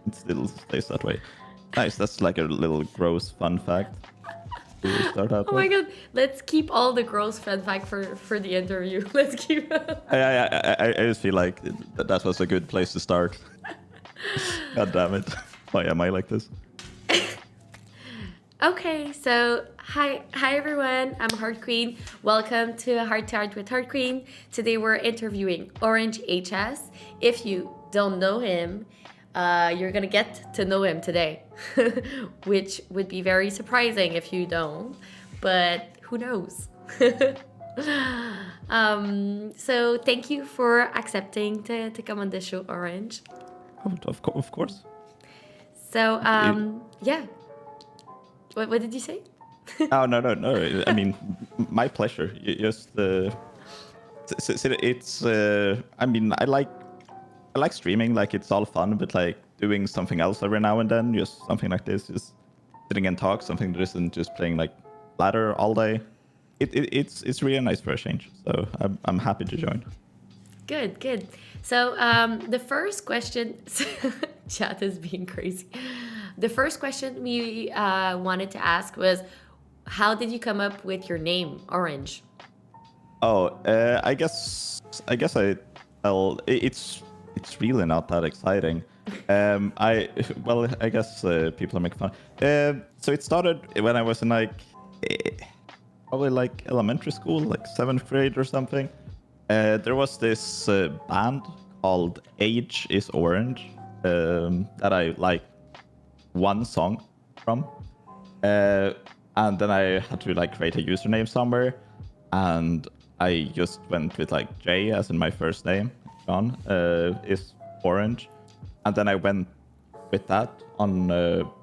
it still stays that way. Nice. That's like a little gross fun fact to start out Oh my with. god, let's keep all the gross fun fact for the interview. Let's keep. I just feel like that was a good place to start. God damn it. Why am I like this? Okay, so hi everyone. I'm Heart Queen. Welcome to Heart to Heart with Heart Queen. Today we're interviewing Orange HS. If you don't know him, you're gonna get to know him today, which would be very surprising if you don't. But who knows? So thank you for accepting to come on the show, Orange. Of course. So yeah. What did you say? Oh no. I mean, my pleasure. Just it's. I mean, I like streaming. Like it's all fun, but like doing something else every now and then, just something like this, just sitting and talk, something that isn't just playing like ladder all day. It's really nice for a change. So I'm happy to join. Good. So the first question, chat is being crazy. The first question we wanted to ask was, how did you come up with your name, Orange? Oh, I guess it's really not that exciting. I guess people are making fun. So it started when I was in like probably like elementary school, like 7th grade or something. There was this band called Age is Orange that I like one song from, and then I had to like create a username somewhere, and I just went with like J as in my first name. John is Orange, and then I went with that on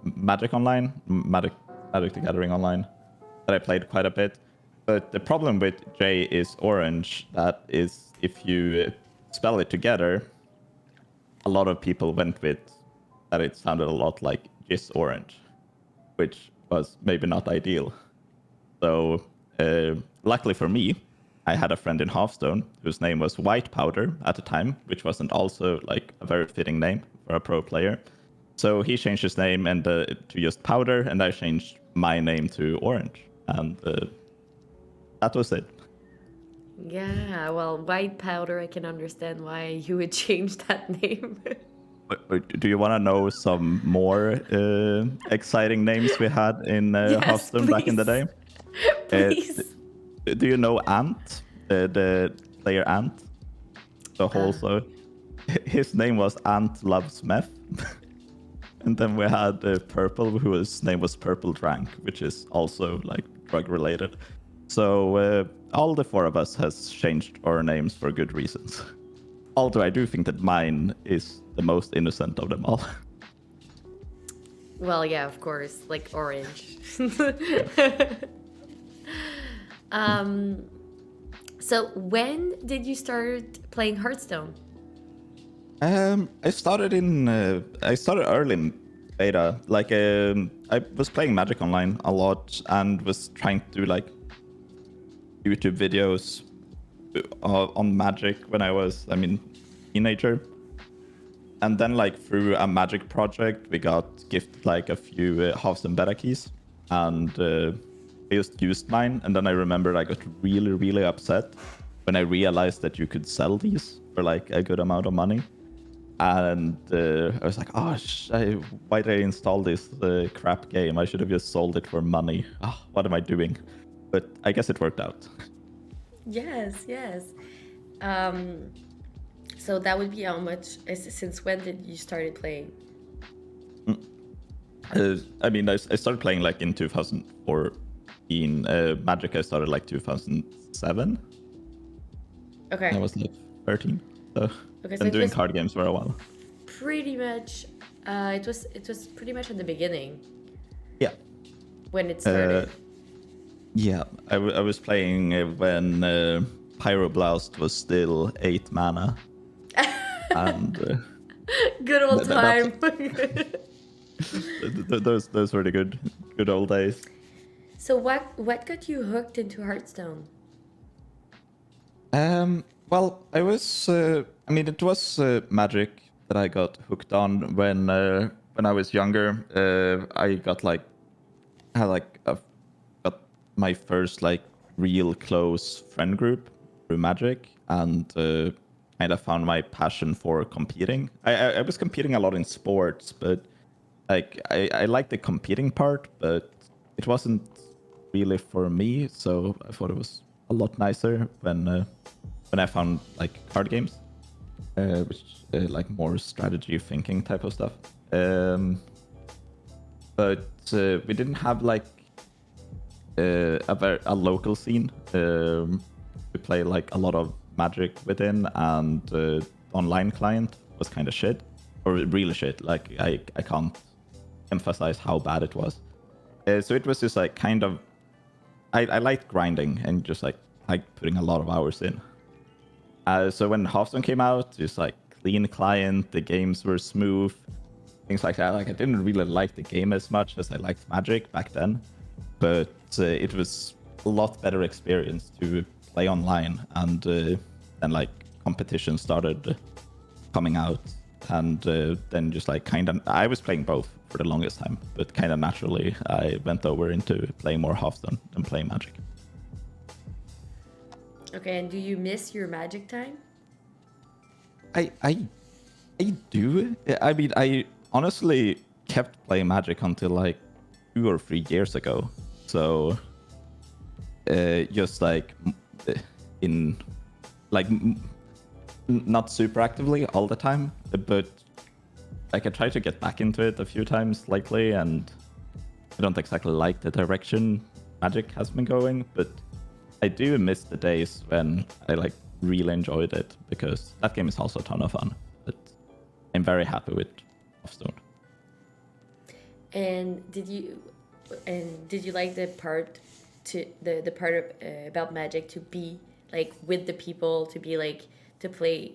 Magic Online, Magic the Gathering Online, that I played quite a bit. But the problem with J is Orange, that is if you spell it together, a lot of people went with that it sounded a lot like Jizz Orange, which was maybe not ideal. So luckily for me, I had a friend in Hearthstone whose name was White Powder at the time, which wasn't also like a very fitting name for a pro player. So he changed his name and to just Powder, and I changed my name to Orange, and that was it. Yeah, well, White Powder, I can understand why you would change that name. Do you want to know some more exciting names we had in Yes, Hearthstone back in the day? Please. Do you know Ant, the player Ant? So also, his name was Ant Loves Meth. And then we had Purple, whose name was Purple Drank, which is also like drug related. So all the four of us has changed our names for good reasons. Although I do think that mine is the most innocent of them all. Well, yeah, of course, like Orange. So when did you start playing Hearthstone? I started early in beta. Like I was playing Magic Online a lot and was trying to do like YouTube videos on Magic when I was, teenager. And then like through a Magic project, we got gifted like a few Hearthstone beta keys, and I just used mine. And then I remembered I got really, really upset when I realized that you could sell these for like a good amount of money. And I was like, oh, why did I install this crap game? I should have just sold it for money. Oh, what am I doing? But I guess it worked out. Yes. So that would be how much, since when did you started playing? I started playing like in 2014. Magic, I started like 2007. Okay. I was like 13. So Okay, been doing card games for a while. Pretty much, it was pretty much at the beginning. Yeah. When it started. Yeah, I was playing when Pyroblast was still 8 mana. And good old time. those were the good old days. So what got you hooked into Hearthstone? Well, I was. It was Magic that I got hooked on when I was younger. I got like got my first like real close friend group through Magic, and kind of found my passion for competing. I was competing a lot in sports, but like I like the competing part, but it wasn't really for me. So I thought it was a lot nicer when I found like card games, which like more strategy thinking type of stuff. But we didn't have like a local scene to play like a lot of Magic within, and online client was kind of shit, or really shit. Like I can't emphasize how bad it was. So it was just like kind of I liked grinding and just like putting a lot of hours in. So when Hearthstone came out, just like clean client, the games were smooth, things like that. Like I didn't really like the game as much as I liked Magic back then, but it was a lot better experience to play online, and then like competition started coming out, and then just like kind of I was playing both for the longest time, but kind of naturally I went over into playing more Hearthstone than playing Magic. Okay, and do you miss your Magic time? I do. I mean, I honestly kept playing Magic until like 2 or 3 years ago. So just like in like not super actively all the time, but like I tried to get back into it a few times lately, and I don't exactly like the direction Magic has been going, but I do miss the days when I like really enjoyed it, because that game is also a ton of fun. But I'm very happy with Hearthstone. And did you like the part the part of, about Magic to be like with the people, to be like to play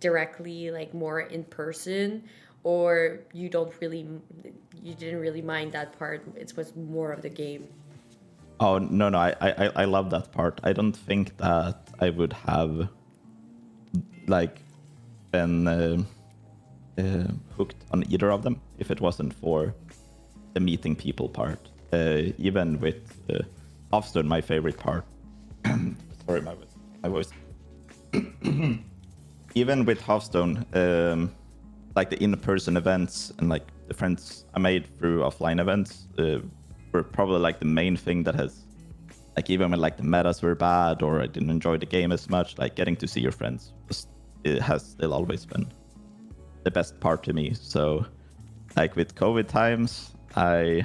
directly, like more in person, or you didn't really mind that part? It was more of the game. Oh no, I love that part. I don't think that I would have like been hooked on either of them if it wasn't for the meeting people part. Even with Hearthstone, my favorite part. Sorry, my voice. Even with Hearthstone, like the in-person events and like the friends I made through offline events were probably like the main thing that has, like, even when like the metas were bad or I didn't enjoy the game as much, like getting to see your friends it has still always been the best part to me. So like with COVID times, I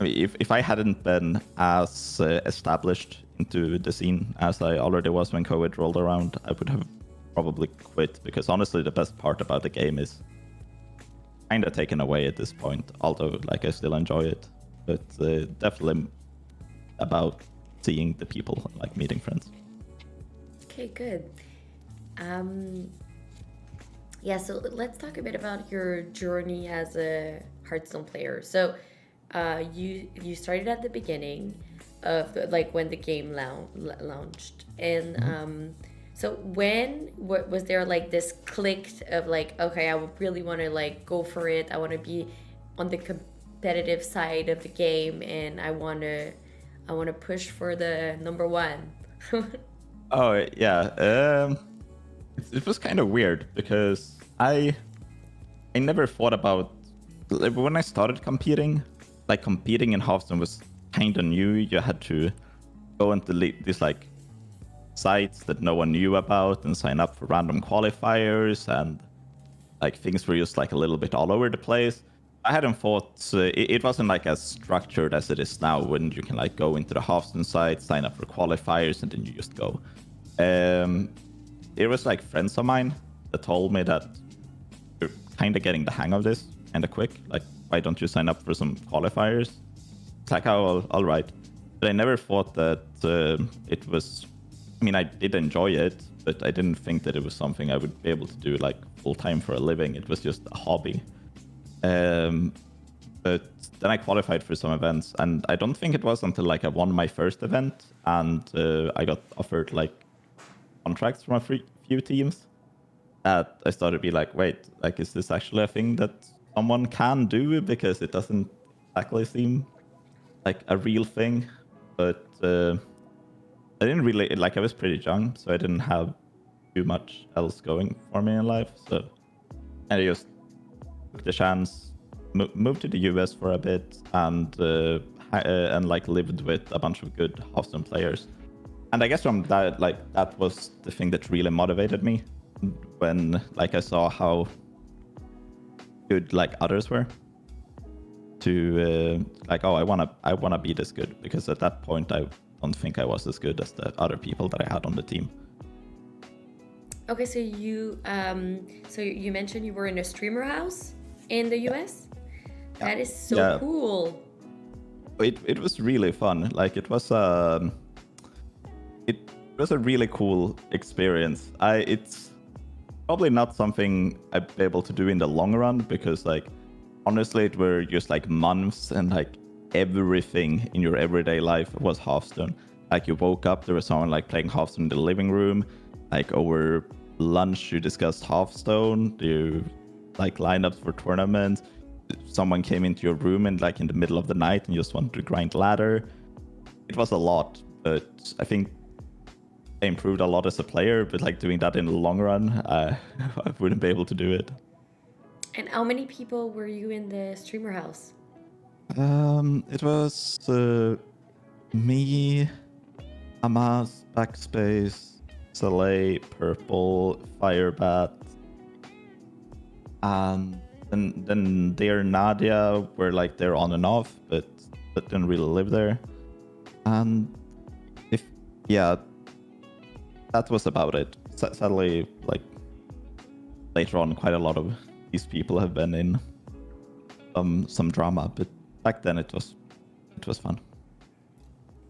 mean, if I hadn't been as established into the scene as I already was when COVID rolled around, I would have probably quit, because honestly the best part about the game is kind of taken away at this point, although like I still enjoy it. But definitely about seeing the people, like meeting friends. Okay, good. Yeah, so let's talk a bit about your journey as a Hearthstone player. So you started at the beginning of like when the game launched, and so when was there like this click of like, okay, I would really want to like go for it, I want to be on the competitive side of the game, and I want to push for the number one? Oh yeah, it was kind of weird because I never thought about, like, when I started competing. Like competing in Hearthstone was kind of new. You had to go into these like sites that no one knew about and sign up for random qualifiers, and like things were just like a little bit all over the place. I hadn't thought it wasn't like as structured as it is now, when you can like go into the Hearthstone site, sign up for qualifiers, and then you just go. It was like friends of mine that told me that you're kind of getting the hang of this kind of quick. Like, why don't you sign up for some qualifiers? It's like, oh, well, all right. But I never thought that it was, I mean, I did enjoy it, but I didn't think that it was something I would be able to do like full time for a living. It was just a hobby. But then I qualified for some events, and I don't think it was until like I won my first event and I got offered like contracts from a few teams. that I started to be like, wait, like, is this actually a thing that someone can do? Because it doesn't exactly seem like a real thing. But I didn't really, like, I was pretty young, so I didn't have too much else going for me in life. So I just took the chance, moved to the US for a bit, and like lived with a bunch of good Hearthstone players. And I guess from that, like, that was the thing that really motivated me when, like, I saw how good, like, others were to like, oh, I wanna be this good, because at that point I don't think I was as good as the other people that I had on the team. Okay, so you mentioned you were in a streamer house in the US. That is so cool. It was really fun. Like, it was a really cool experience. It's probably not something I'd be able to do in the long run, because, like, honestly, it were just like months, and like everything in your everyday life was Hearthstone. Like, you woke up, there was someone like playing Hearthstone in the living room. Like, over lunch, you discussed Hearthstone. You like lined up for tournaments. Someone came into your room and, like, in the middle of the night, and you just wanted to grind ladder. It was a lot, but I think I improved a lot as a player. But, like, doing that in the long run, I wouldn't be able to do it. And how many people were you in the streamer house? It was me, Hamas, Backspace, Soleil, Purple, Firebat, and then Dear Nadia were, like, they're on and off, but didn't really live there. And that was about it. Sadly, like, later on, quite a lot of these people have been in some drama, but back then it was fun.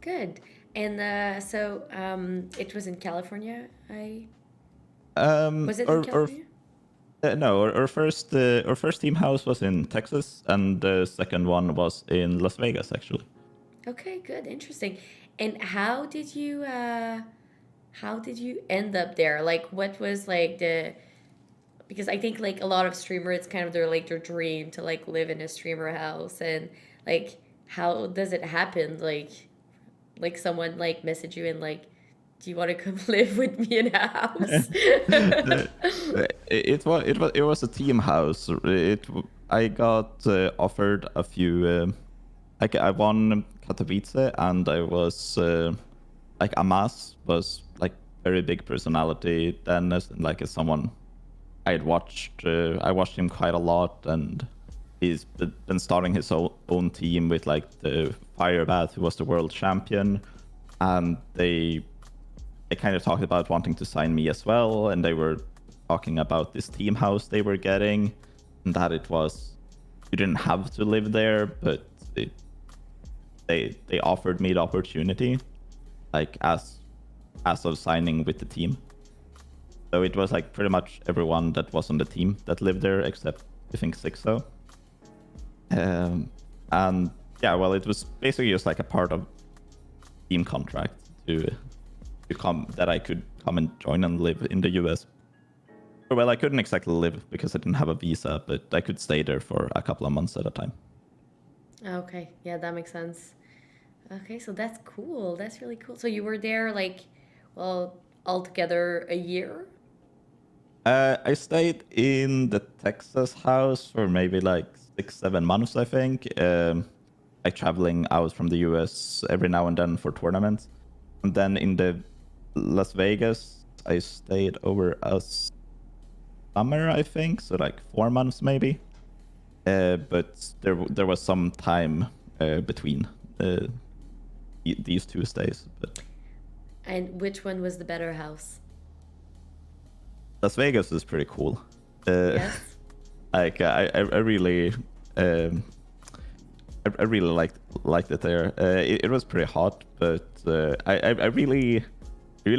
Good. And so it was in California. Was it in California? No, our first team house was in Texas, and the second one was in Las Vegas, actually. Okay, good, interesting. And how did you end up there? Like, what was like because I think, like, a lot of streamers, it's kind of their dream to, like, live in a streamer house, and, like, how does it happen? Like someone, like, message you and, like, do you want to come live with me in a house? It was a team house. I got offered a few. Like, I won Katowice, and I was like, Amas was, like, very big personality then, as someone I watched him quite a lot, and he's been starting his own team with, like, the Firebat, who was the world champion, and they kind of talked about wanting to sign me as well, and they were talking about this team house they were getting, and that you didn't have to live there, but they offered me the opportunity, like, as of signing with the team. So it was, like, pretty much everyone that was on the team that lived there, except I think Sixo. And yeah, well, it was basically just like a part of team contract to come, that I could come and join and live in the US. Well, I couldn't exactly live because I didn't have a visa, but I could stay there for a couple of months at a time. Okay, yeah, that makes sense. Okay, so that's cool. That's really cool. So you were there, like, well, altogether a year? I stayed in the Texas house for maybe like 6-7 months, I think. Like, traveling out from the US every now and then for tournaments. And then in the Las Vegas, I stayed over a summer, I think, so like 4 months maybe. But there was some time between these two stays. But And which one was the better house? Las Vegas is pretty cool. Yes. Like, I really I really liked it there. It was pretty hot, but I really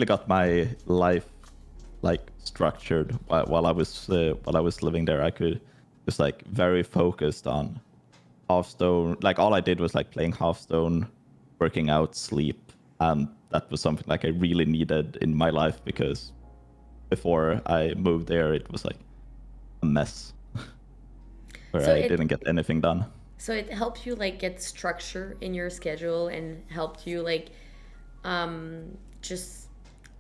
got my life, like, structured while I was living there. I could just, like, very focused on Hearthstone. Like, all I did was, like, playing Hearthstone, working out, sleep, and that was something, like, I really needed in my life, because before I moved there, it was like a mess where So I it didn't get anything done. so it helped you like get structure in your schedule and helped you like just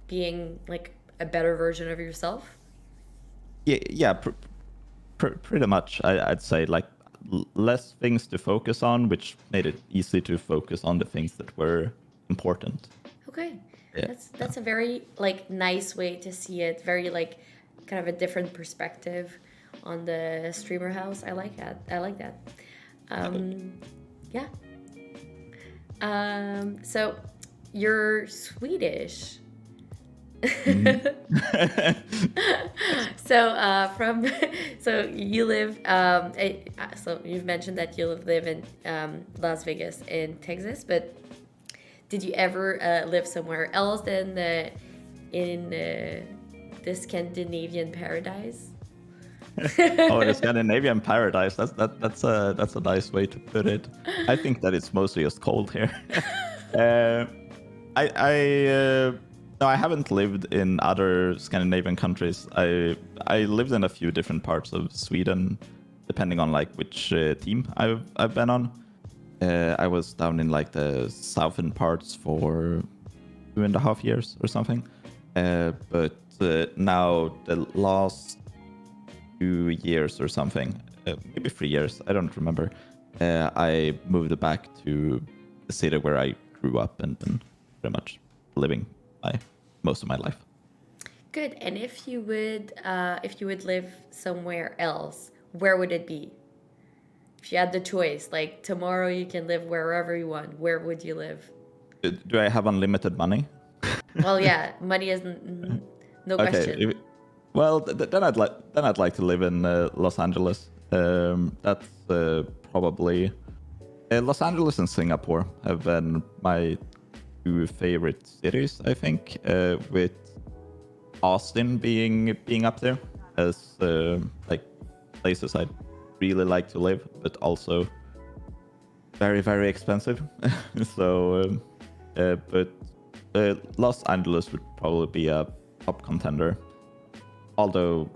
being like a better version of yourself. Yeah, pretty much. I'd say like less things to focus on, which made it easy to focus on the things that were important. Okay. Yeah. That's a very like nice way to see it. Very like kind of a different perspective on the streamer house. I like that. I like that. Yeah. So you're Swedish. So from so you live so you've mentioned that you live in Las Vegas in Texas, but did you ever live somewhere else than in the Scandinavian paradise? Oh, the Scandinavian paradise. That's a nice way to put it. I think that it's mostly just cold here. uh, no, I haven't lived in other Scandinavian countries. I lived in a few different parts of Sweden, depending on like which team I've been on. I was down in like the southern parts for 2.5 years or something. But now the last 2 years or something, maybe 3 years, I don't remember. I moved back to the city where I grew up and been pretty much living most of my life. Good. And if you would live somewhere else, where would it be? If you had the choice, like tomorrow you can live wherever you want, where would you live? Do I have unlimited money? Well, yeah, money is no question. Well, then I'd like to live in Los Angeles. That's probably Los Angeles and Singapore have been my two favorite cities, I think, with Austin being up there as like places I'd really like to live, but also very, very expensive. So, but Los Angeles would probably be a top contender. Although,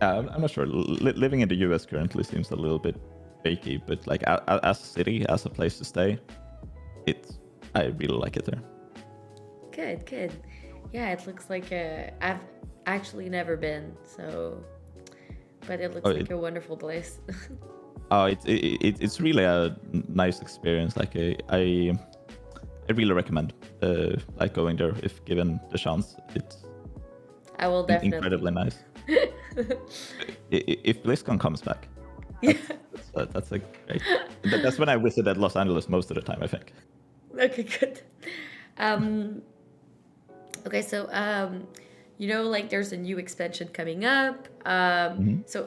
I'm not sure. Living in the US currently seems a little bit shaky, but like as a city, as a place to stay, I really like it there. Good, good. Yeah, it looks like I've actually never been, so but it looks like a wonderful place. Oh, it's really a nice experience. Like I really recommend like going there if given the chance. It's I will definitely. Incredibly nice. If BlizzCon comes back, that's a great. That's when I visited Los Angeles most of the time, I think. Okay, good. Okay, so like there's a new expansion coming up. So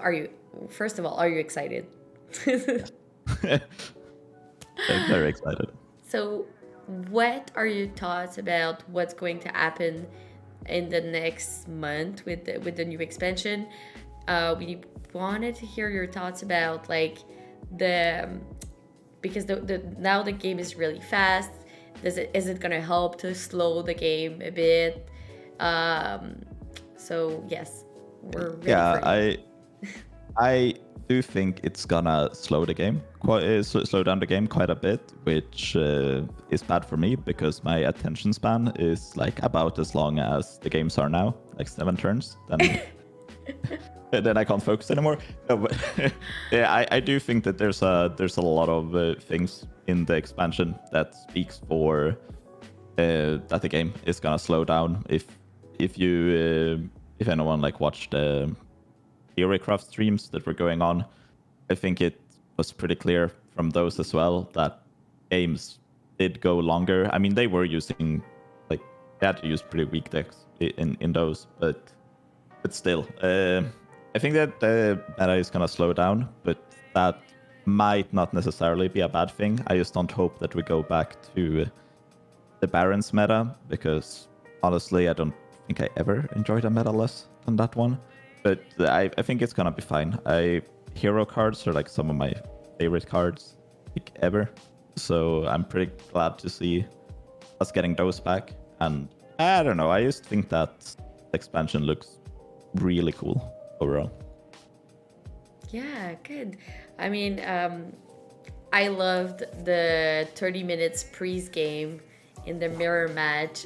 first of all, are you excited? I'm very excited. So what are your thoughts about what's going to happen in the next month with the new expansion? We wanted to hear your thoughts about like because now the game is really fast. Is it gonna help to slow the game a bit? So yes, we're ready I do think it's gonna slow down the game quite a bit, which is bad for me because my attention span is like about as long as the games are now, like 7 turns. Then I can't focus anymore. No, but yeah, I do think that there's a lot of things in the expansion that speaks for that the game is gonna slow down. If anyone like watched Theorycraft streams that were going on, I think it was pretty clear from those as well that games did go longer. I mean, they were using they had to use pretty weak decks in those, but still, I think that the meta is gonna slow down, but that might not necessarily be a bad thing. I just don't hope that we go back to the Barons meta, because honestly, I don't think I ever enjoyed a meta less than that one. But I think it's gonna be fine. Hero cards are like some of my favorite cards like ever, so I'm pretty glad to see us getting those back. And I don't know, I just think that expansion looks really cool overall. Yeah, good. I mean, I loved the 30 minutes Priest game in the mirror match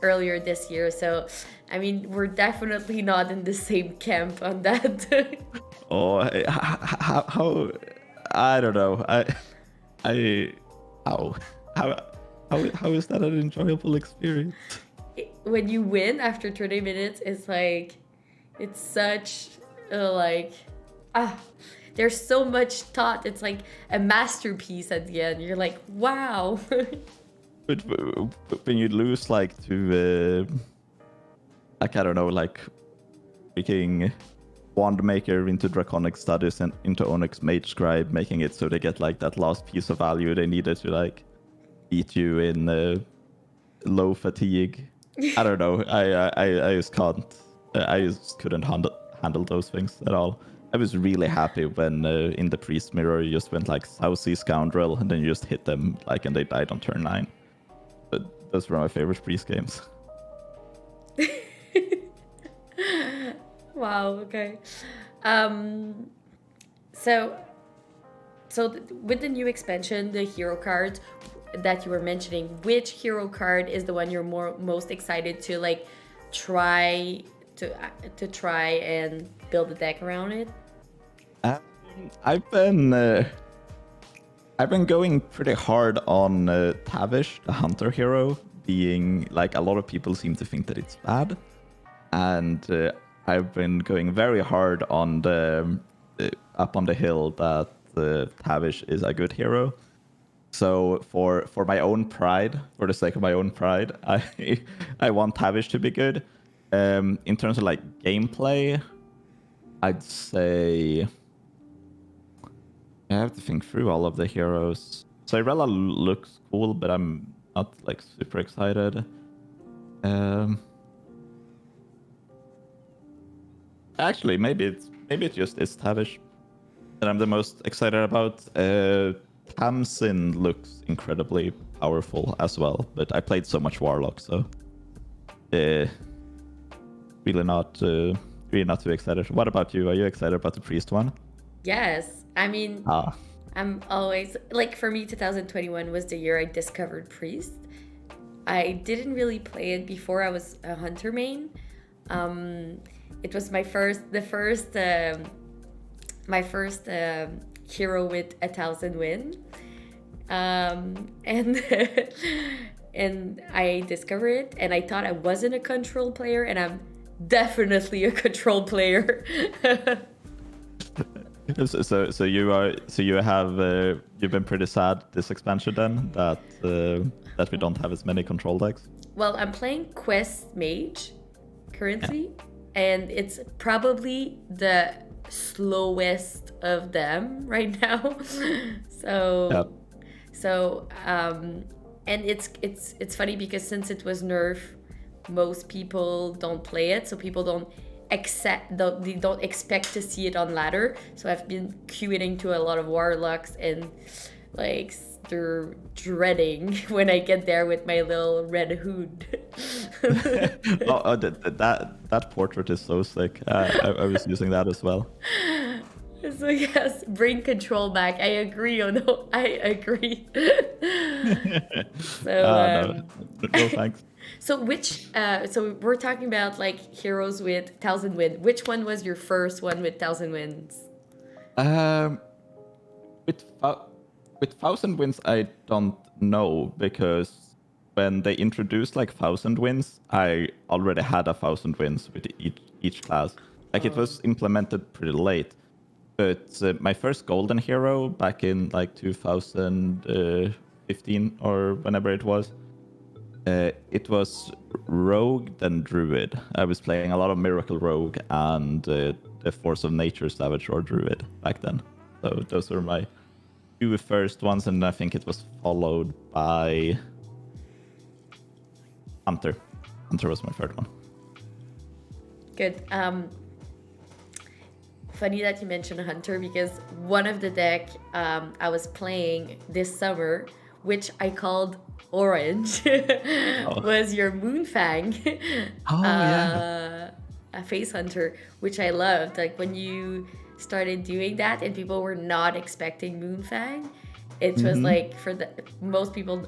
earlier this year. So, I mean, we're definitely not in the same camp on that. Oh, how I don't know. I how how is that an enjoyable experience? When you win after 30 minutes, it's like, it's such like, ah, there's so much thought. It's like a masterpiece at the end. You're like, wow. But when you lose like to like I don't know, like making wand maker into draconic studies and into onyx mage scribe, making it so they get like that last piece of value they needed to like beat you in low fatigue. I don't know. I just can't. I just couldn't handle those things at all. I was really happy when in the priest mirror you just went like Southsea Scoundrel and then you just hit them like and they died on turn 9. But those were my favorite priest games. Wow, okay. So with the new expansion, the hero cards that you were mentioning, which hero card is the one you're most excited to like try and build a deck around it? I've been going pretty hard on Tavish, the hunter hero, being like a lot of people seem to think that it's bad, and I've been going very hard on the up on the hill that Tavish is a good hero. So for my own pride, for the sake of my own pride, I want Tavish to be good. In terms of like gameplay, I'd say I have to think through all of the heroes. Cyrella looks cool, but I'm not like super excited. Actually, maybe it just is Tavish that I'm the most excited about. Tamsin looks incredibly powerful as well, but I played so much Warlock, so really not too excited. What about you? Are you excited about the priest one? Yes, I mean, I'm always like, for me 2021 was the year I discovered priest. I didn't really play it before. I was a hunter main. It was my first hero with 1,000 win, and and I discovered it, and I thought I wasn't a control player, and I'm definitely a control player. So you have you've been pretty sad this expansion then that we don't have as many control decks. Well, I'm playing Quest Mage currently, and it's probably the slowest of them right now. And it's funny because since it was nerf, most people don't play it, so people don't expect to see it on ladder. So I've been queuing to a lot of warlocks, and like they're dreading when I get there with my little red hood. That portrait is so sick. I was using that as well. So yes, bring control back. I agree. Oh no, I agree. No, thanks. So so we're talking about like heroes with 1,000 wins. Which one was your first one with 1,000 wins? With 1,000 wins, I don't know, because when they introduced like 1,000 wins, I already had 1,000 wins with each class. Like it was implemented pretty late. But my first golden hero back in like 2015 or whenever it was Rogue then Druid. I was playing a lot of Miracle Rogue and the Force of Nature Savage or Druid back then. So those were my two first ones, and I think it was followed by Hunter. Hunter was my third one. Good. Funny that you mentioned Hunter, because one of the deck I was playing this summer, which I called Orange, was your Moonfang. Yeah. a face hunter, which I loved. Like when you started doing that and people were not expecting Moonfang, it was like for the most people,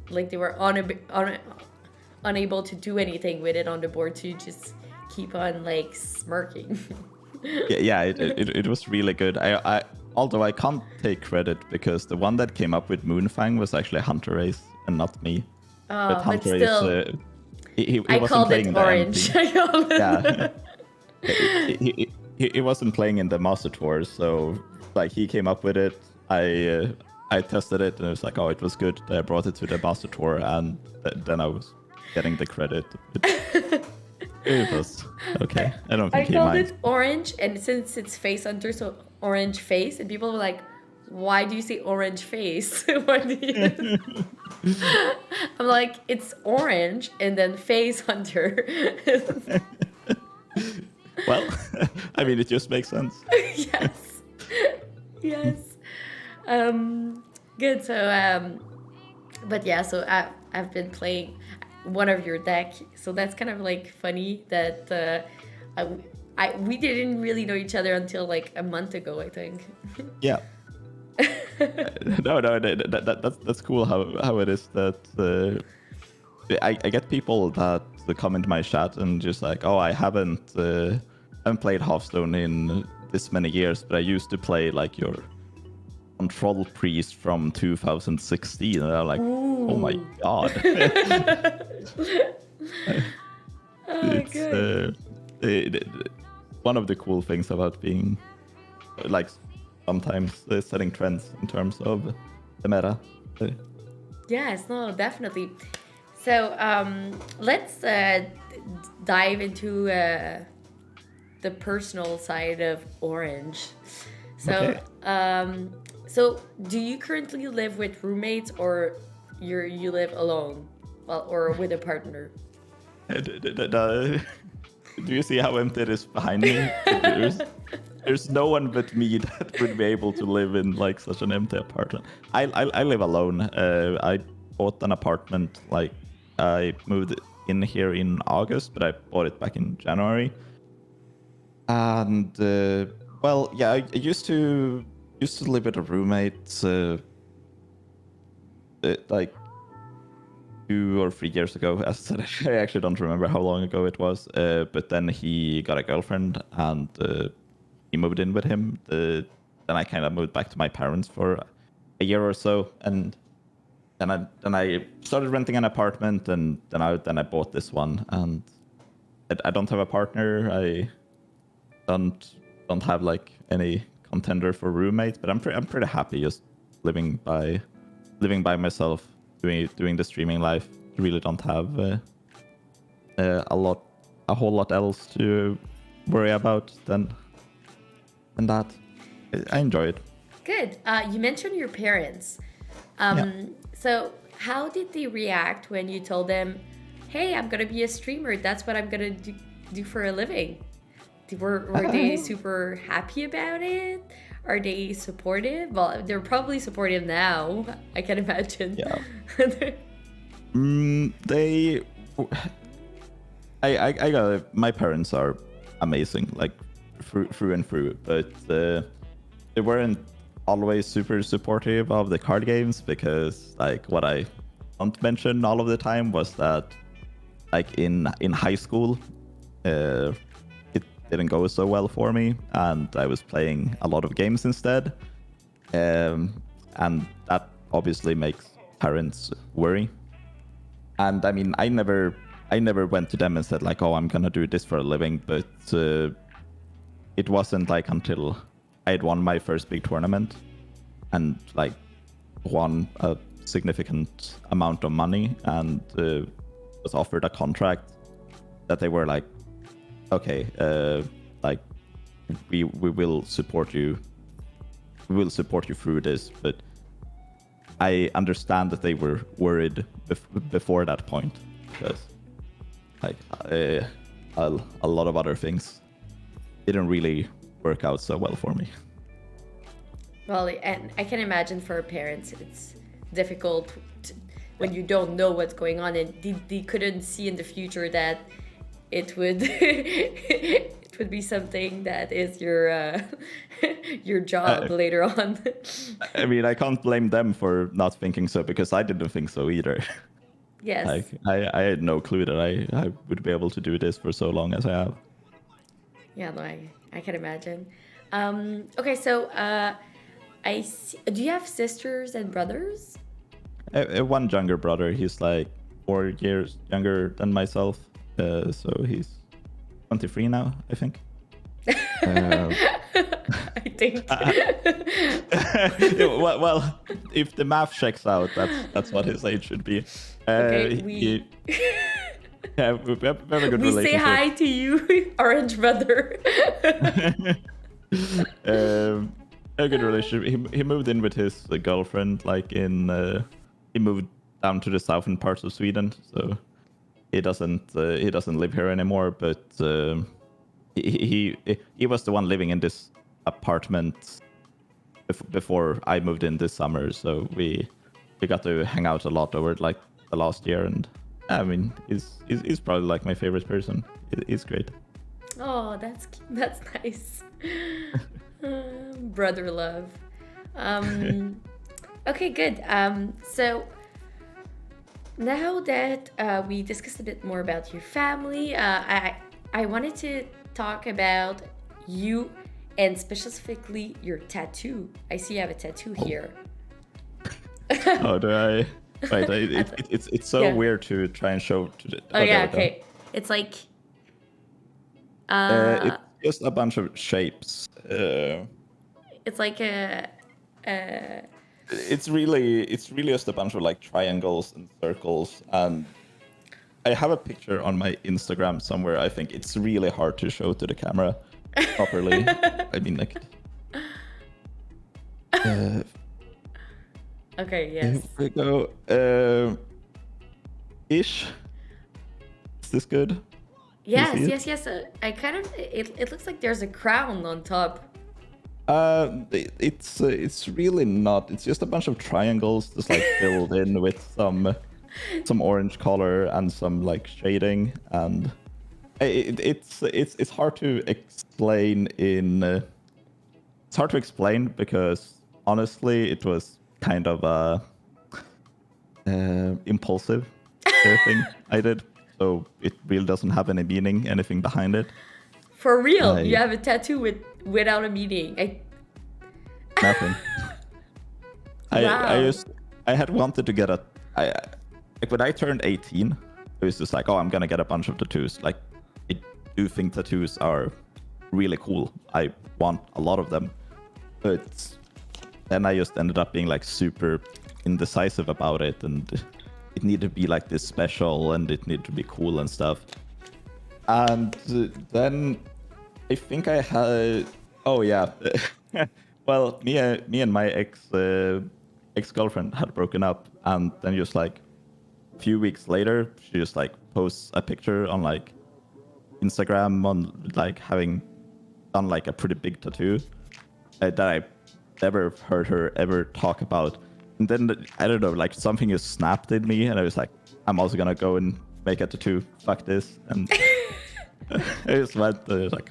like they were unable to do anything with it on the board, to just keep on like smirking. Yeah, it was really good. I although I can't take credit because the one that came up with Moonfang was actually Hunter Ace and not me. But But Hunter still, Ace, he I wasn't called playing it in the orange. MP. I called it. Yeah, he wasn't playing in the Master Tour, so like he came up with it. I tested it and it was like, oh, it was good. I brought it to the Master Tour, and then I was getting the credit. It was okay. I don't think I he called minds. it orange, and since it's face hunter, so orange face, and people were like, "Why do you say orange face?" Why do you... I'm like, it's orange, and then face hunter. Well, I mean, it just makes sense. Yes, yes. Good. So, but yeah. So I've been playing one of your deck, so that's kind of like funny that we didn't really know each other until like a month ago, I think. Yeah. No, that's cool how it is that I get people that come into my chat and just like, oh, I haven't played Hearthstone in this many years, but I used to play like your Control Priest from 2016, and I'm like, oh my god. It's one of the cool things about being like sometimes setting trends in terms of the meta. Yes, no, definitely. So let's dive into the personal side of Orange. So, Okay. So do you currently live with roommates, or you live alone, well, or with a partner? Do you see how empty it is behind me? There's no one but me that would be able to live in like such an empty apartment. I live alone. I bought an apartment, like I moved in here in August, but I bought it back in January. And well, yeah, I used to live with a roommate like 2 or 3 years ago. As I said, I actually don't remember how long ago it was. But then he got a girlfriend, and he moved in with him. Then I kind of moved back to my parents for a year or so, and then I started renting an apartment, and then I bought this one. And I don't have a partner. I don't have like any contender for roommate, but I'm pretty happy just living by myself, doing the streaming life. Really don't have a whole lot else to worry about than that. I enjoy it. Good. You mentioned your parents. Yeah. So how did they react when you told them, "Hey, I'm gonna be a streamer. That's what I'm gonna do for a living"? Were they super happy about it? Are they supportive? Well, they're probably supportive now, I can imagine. Yeah. They, I got, my parents are amazing, like through and through, but they weren't always super supportive of the card games, because like what I don't mention all of the time was that like in high school, it didn't go so well for me, and I was playing a lot of games instead, and that obviously makes parents worry. And I mean, I never went to them and said like, oh, I'm gonna do this for a living, but it wasn't like until I had won my first big tournament and like won a significant amount of money and was offered a contract that they were like, okay, like we will support you. We will support you through this. But I understand that they were worried before that point, because like a lot of other things didn't really work out so well for me. Well, and I can imagine for parents it's difficult when you don't know what's going on, and they couldn't see in the future that it would it would be something that is your your job later on. I mean, I can't blame them for not thinking so because I didn't think so either. Yes. Like I had no clue that I would be able to do this for so long as I have. Yeah, no, I can imagine. Okay, so I see, do you have sisters and brothers? One younger brother. He's like 4 years younger than myself. So he's 23 now, I think. I think. well, if the math checks out, that's what his age should be. Okay, yeah, we have a good we relationship. say hi to you, orange brother. A good relationship. He moved in with his girlfriend, like he moved down to the southern parts of Sweden, so he doesn't live here anymore. But he was the one living in this apartment before I moved in this summer, so we got to hang out a lot over like the last year, and I mean he's probably like my favorite person. He's great. Oh, that's nice. Brother love. Okay, good. So now that we discussed a bit more about your family, I wanted to talk about you and specifically your tattoo. I see you have a tattoo here. Oh, do I? Right, it's so weird to try and show to the. Oh yeah, okay. It's like. It's just a bunch of shapes. It's like a. It's really just a bunch of like triangles and circles, and I have a picture on my Instagram somewhere. I think it's really hard to show to the camera properly. I mean, like. Okay. Yes. Here we go. Ish. Is this good? Yes. I kind of. It looks like there's a crown on top. It's really not. It's just a bunch of triangles, just like filled in with some orange color and some like shading, and it's hard to explain it's hard to explain because honestly it was kind of a impulsive thing I did, so it really doesn't have any meaning, anything behind it. For real, you have a tattoo without a meaning. Nothing. Wow. I had wanted to get like when I turned 18, it was just like, oh, I'm gonna get a bunch of tattoos. Like, I do think tattoos are really cool. I want a lot of them, but then I just ended up being like super indecisive about it, and it needed to be like this special, and it needed to be cool and stuff. And then I think I had. Oh yeah. Well, me and my ex-girlfriend had broken up, and then just like a few weeks later, she just like posts a picture on like Instagram on like having done like a pretty big tattoo that I never heard her ever talk about. And then I don't know, like something just snapped in me, and I was like, I'm also gonna go and make a tattoo. Fuck this, and I just went like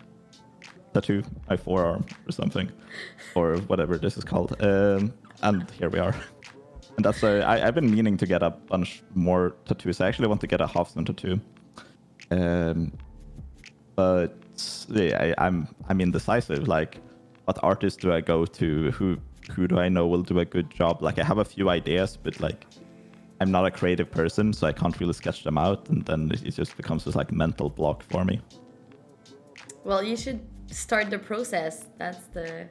tattoo my forearm or something, or whatever this is called, and here we are. And that's I've been meaning to get a bunch more tattoos. I actually want to get a Hearthstone tattoo, but yeah, I'm indecisive. Like, what artist do I go to? Who do I know will do a good job? Like, I have a few ideas, but like, I'm not a creative person, so I can't really sketch them out, and then it just becomes this like mental block for me. Well, you should start the process. That's the.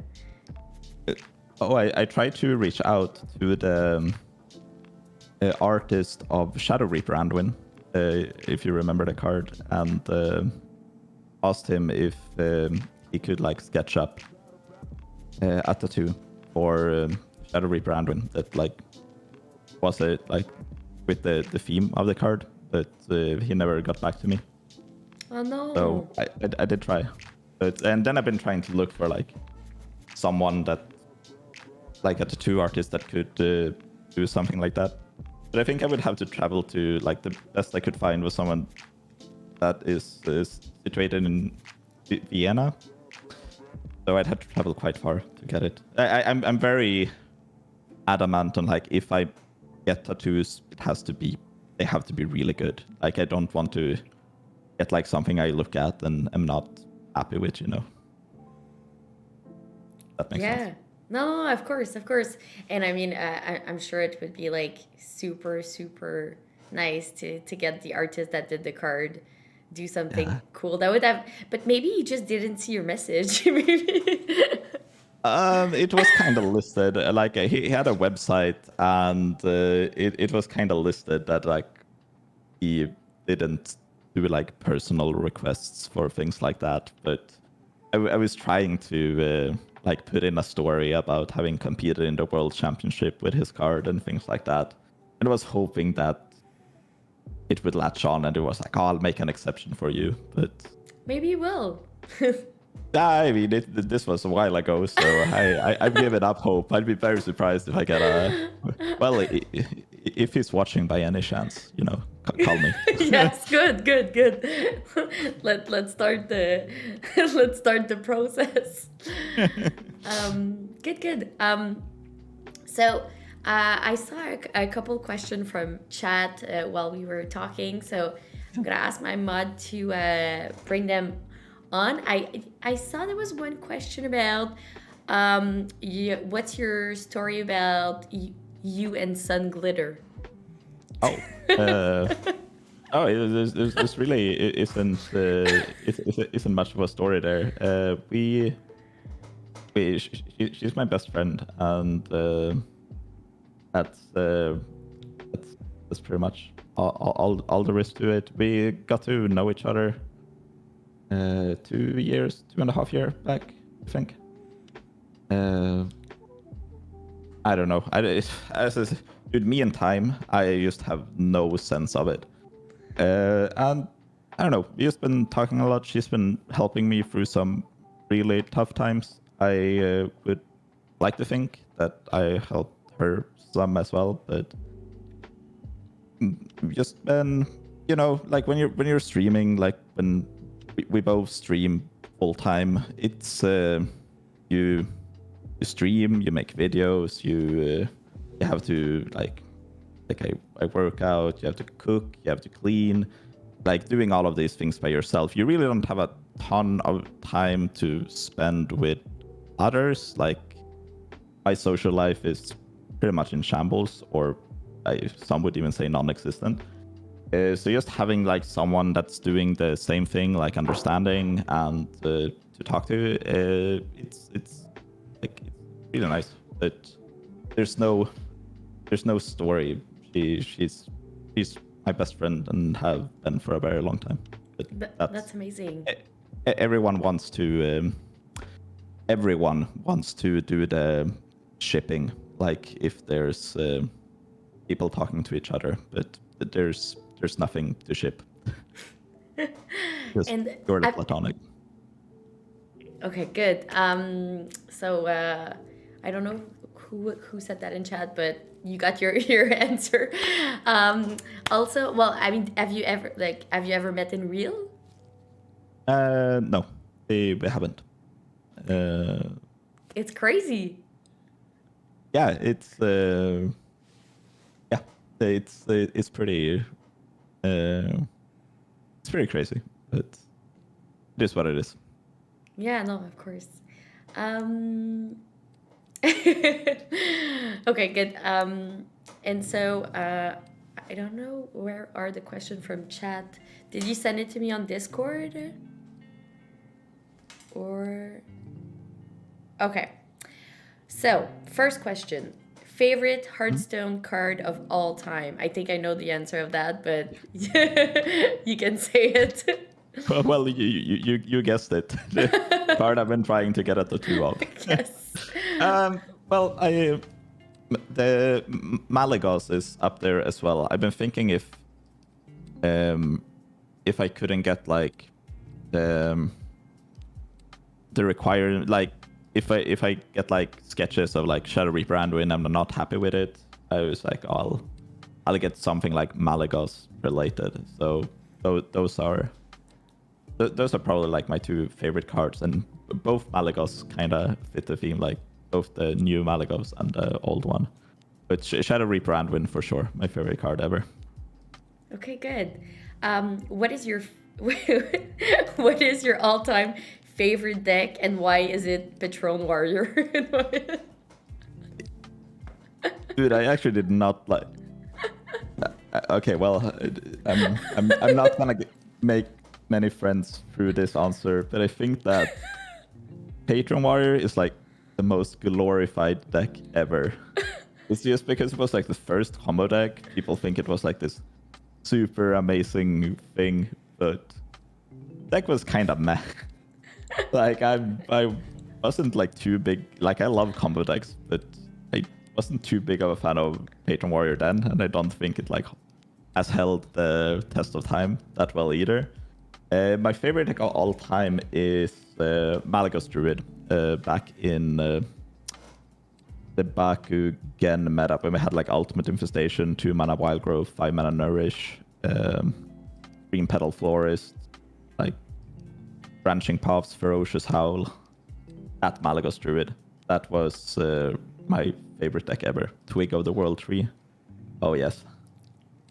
Oh, I tried to reach out to the artist of Shadow Reaper Anduin, if you remember the card, and asked him if he could like sketch up a tattoo for Shadow Reaper Anduin that like was like with the theme of the card, but he never got back to me. Oh no. So I did try, and then I've been trying to look for like someone that like a tattoo artist that could do something like that. But I think I would have to travel to like the best I could find was someone that is situated in Vienna, so I'd have to travel quite far to get it. I'm very adamant on like if I get tattoos, they have to be really good. Like I don't want to get like something I look at and am not happy with, you know. That makes sense. No, of course, of course. And I mean, I'm sure it would be like super, super nice to get the artist that did the card do something cool. That would have, but maybe he just didn't see your message. Maybe. It was kind of listed. Like he had a website, and it was kind of listed that like he didn't do like personal requests for things like that. But I was trying to like put in a story about having competed in the World Championship with his card and things like that, and I was hoping that it would latch on, and it was like, oh, I'll make an exception for you, but Maybe he will. I mean, this was a while ago, so I've given up hope. I'd be very surprised if I get a... Well, if he's watching by any chance, you know, call me. Yes, good. Let's start the let's start the process. Good. So I saw a couple questions from chat while we were talking, so I'm gonna ask my mod to bring them on. I saw there was one question about what's your story about you and Sun Glitter? Oh, there's really isn't much of a story there. She's my best friend, and that's pretty much all there is to it. We got to know each other 2.5 years back, I think. I don't know. With me and time, I just have no sense of it. And I don't know. We've just been talking a lot. She's been helping me through some really tough times. I would like to think that I helped her some as well, but just been, you know, like when you're streaming, like when we both stream full time, it's you stream, you make videos, you have to like I work out, you have to cook, you have to clean, like doing all of these things by yourself. You really don't have a ton of time to spend with others. Like my social life is pretty much in shambles, or some would even say non-existent. So just having like someone that's doing the same thing, like understanding and to talk to, it's like it's really nice. But there's no story. She's my best friend and have been for a very long time. But that's amazing. Everyone wants to do the shipping, like if there's people talking to each other, but there's nothing to ship. Just purely platonic. Okay, good. So I don't know who said that in chat, but you got your answer. Also, well, I mean, have you ever met in real? No, we haven't. It's crazy. Yeah, it's pretty crazy, but it is what it is. Yeah, no, of course. Okay, good. And so I don't know, where are the questions from chat? Did you send it to me on Discord? Or okay. So, first question. Favorite Hearthstone card of all time? I think I know the answer of that, but you can say it. Well, you guessed it. The card I've been trying to get at the two of. Yes. Well, the Malagos is up there as well. I've been thinking if I couldn't get like the required, like if I get like sketches of like Shadow Reaper Anduin and I'm not happy with it, I was like, oh, I'll get something like Malagos related. So those are those are probably like my two favorite cards, and both Malagos kind of fit the theme, like both the new Malagos and the old one. But Shadow Reaper Anduin for sure, my favorite card ever. Okay, good. What is your what is your all-time favorite deck, and why is it Patron Warrior? Dude, I actually did not like. Okay, well, I'm not gonna make many friends through this answer, but I think that Patron Warrior is like the most glorified deck ever. It's just because it was like the first combo deck. People think it was like this super amazing thing, but deck was kind of meh. Like I wasn't like too big. Like I love combo decks, but I wasn't too big of a fan of Patron Warrior then, and I don't think it like has held the test of time that well either. My favorite deck of all time is Malagos Druid. Back in the Bakugan meta, when we had like Ultimate Infestation, 2 mana Wild Growth, 5 mana Nourish, Green Petal Florist, like Branching Paths, Ferocious Howl. That Malagos Druid. That was my favorite deck ever. Twig of the World Tree. Oh yes.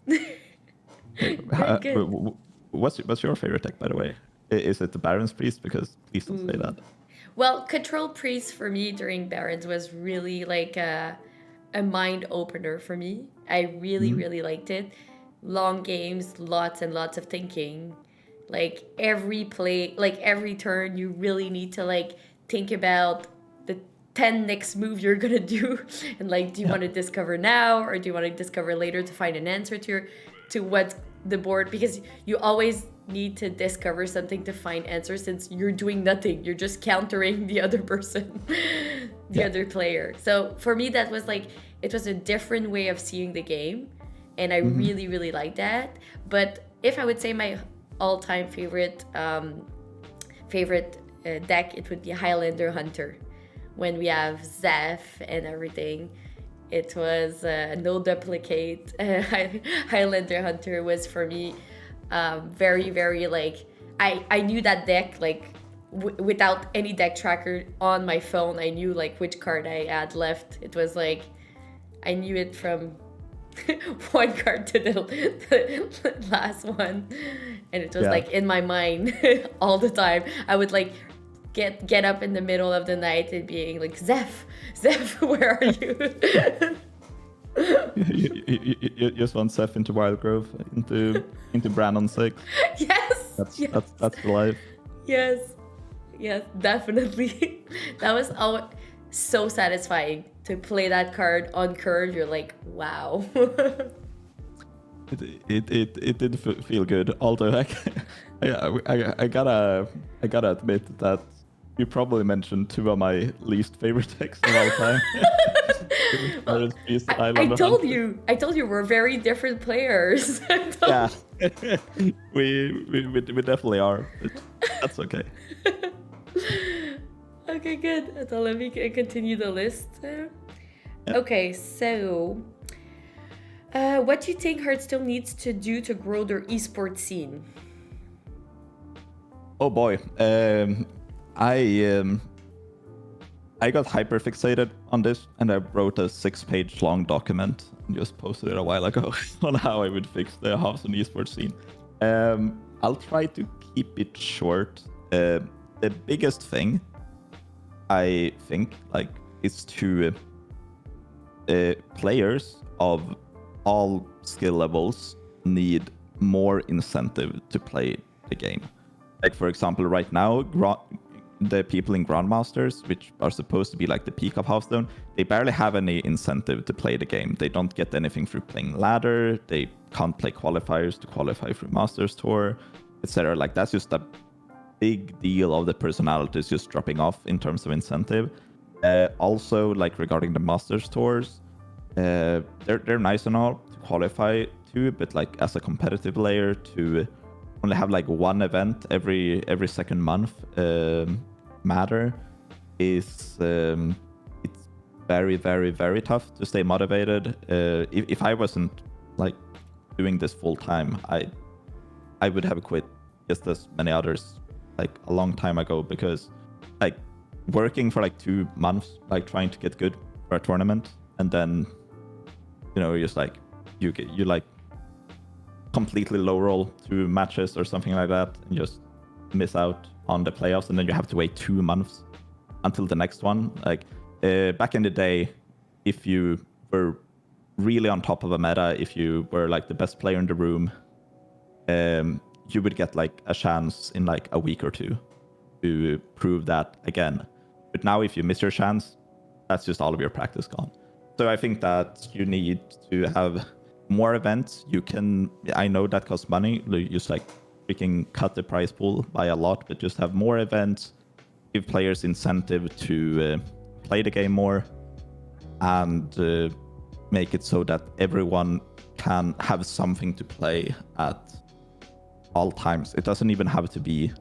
Very good. What's your favorite deck, by the way? Is it the Baron's Priest? Because please don't say that. Well, Control Priest for me during Barons was really like a mind opener for me. I really, really liked it. Long games, lots and lots of thinking. Like every play, like every turn, you really need to like think about the 10 next move you're gonna do. And like, do you want to discover now, or do you want to discover later to find an answer to what's the board? Because you always need to discover something to find answers, since you're doing nothing. You're just countering the other person, the other player. So for me, that was like, it was a different way of seeing the game. And I really, really liked that. But if I would say my all-time favorite deck, it would be Highlander Hunter. When we have Zeph and everything, it was no duplicate. Highlander Hunter was for me very, very like, I knew that deck like without any deck tracker on my phone. I knew like which card I had left. It was like, I knew it from one card to the last one, and it was like in my mind all the time. I would like get up in the middle of the night and being like, Zeph, where are you? You just want Zeph into Wild Grove, into Brandon 6. Yes, that's the life. Yes, definitely. That was so satisfying to play that card on curve. You're like, wow. It did feel good. Although I gotta admit that you probably mentioned two of my least favorite decks of all time. I told you we're very different players. Yeah, we definitely are. But that's okay. Okay, good. So let me continue the list. Okay, so what do you think Hearthstone needs to do to grow their esports scene? Oh boy, I got hyper fixated on this, and I wrote a 6-page long document and just posted it a while ago on how I would fix the Hearthstone esports scene. I'll try to keep it short. The biggest thing I think like is to players of all skill levels need more incentive to play the game. Like for example, right now, the people in Grandmasters, which are supposed to be like the peak of Hearthstone, they barely have any incentive to play the game. They don't get anything through playing ladder. They can't play qualifiers to qualify through Masters Tour, etc. Like that's just a big deal of the personalities just dropping off in terms of incentive. Also, like regarding the Masters Tours, they're nice and all to qualify to, but like as a competitive player to only have like one event every second month matter is it's very, very, very tough to stay motivated. If I wasn't like doing this full time, I would have quit just as many others, like a long time ago, because like working for like 2 months, like trying to get good for a tournament, and then you're just like you like completely low roll 2 matches or something like that, and just miss out on the playoffs, and then you have to wait 2 months until the next one. Like back in the day, if you were really on top of a meta, if you were like the best player in the room, you would get like a chance in like a week or 2 to prove that again. But now if you miss your chance, that's just all of your practice gone. So I think that you need to have more events. I know that costs money, just like freaking cut the prize pool by a lot, but just have more events, give players incentive to play the game more, and make it so that everyone can have something to play at all times. It doesn't even have to be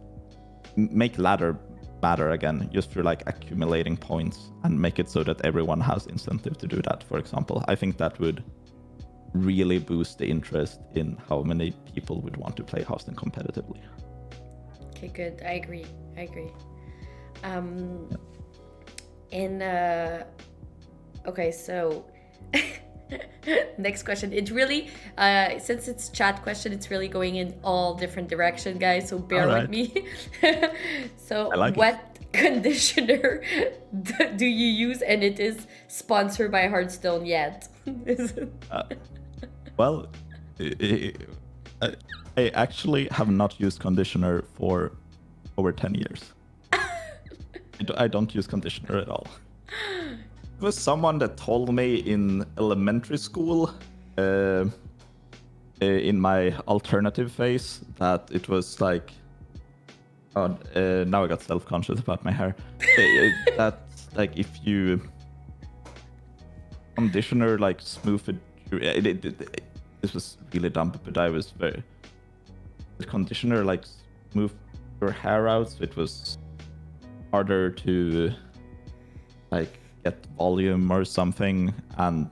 make ladder matter again, just through like accumulating points, and make it so that everyone has incentive to do that, for example. I think that would really boost the interest in how many people would want to play Hearthstone competitively. Okay, good. I agree. Okay, so next question. It really, since it's chat question, it's really going in all different directions, guys. So bear with me. So what conditioner do you use? And it is sponsored by Hearthstone yet? Well, I actually have not used conditioner for over 10 years. I don't use conditioner at all. It was someone that told me in elementary school, in my alternative phase, that it was like, now I got self-conscious about my hair. That like if you conditioner like smooth it, this was really dumb, but the conditioner like smooth your hair out, so it was harder to like get volume or something, and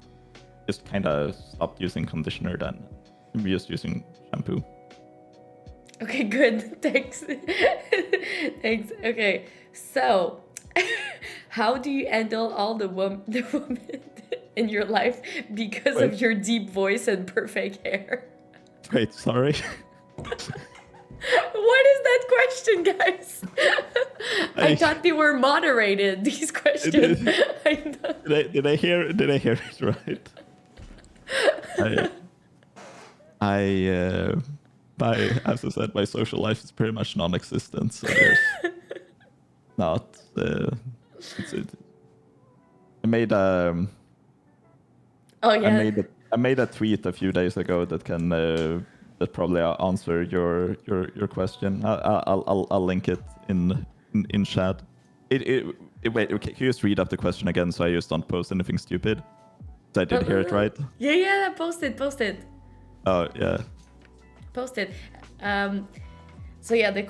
just kind of stopped using conditioner then. Just using shampoo. Okay, good. Thanks. Thanks. Okay, so how do you handle all the women in your life because of your deep voice and perfect hair? Wait, sorry. What is that question, guys? I thought they were moderated, these questions. Did I hear it right? As I said, my social life is pretty much non-existent, so there's not. I made Oh yeah. I made a tweet a few days ago that can that probably answer your question. I'll link it in chat. Wait, okay, can you just read up the question again so I just don't post anything stupid? So I did hear it right. Yeah. Post it. Oh yeah. Posted. So yeah, the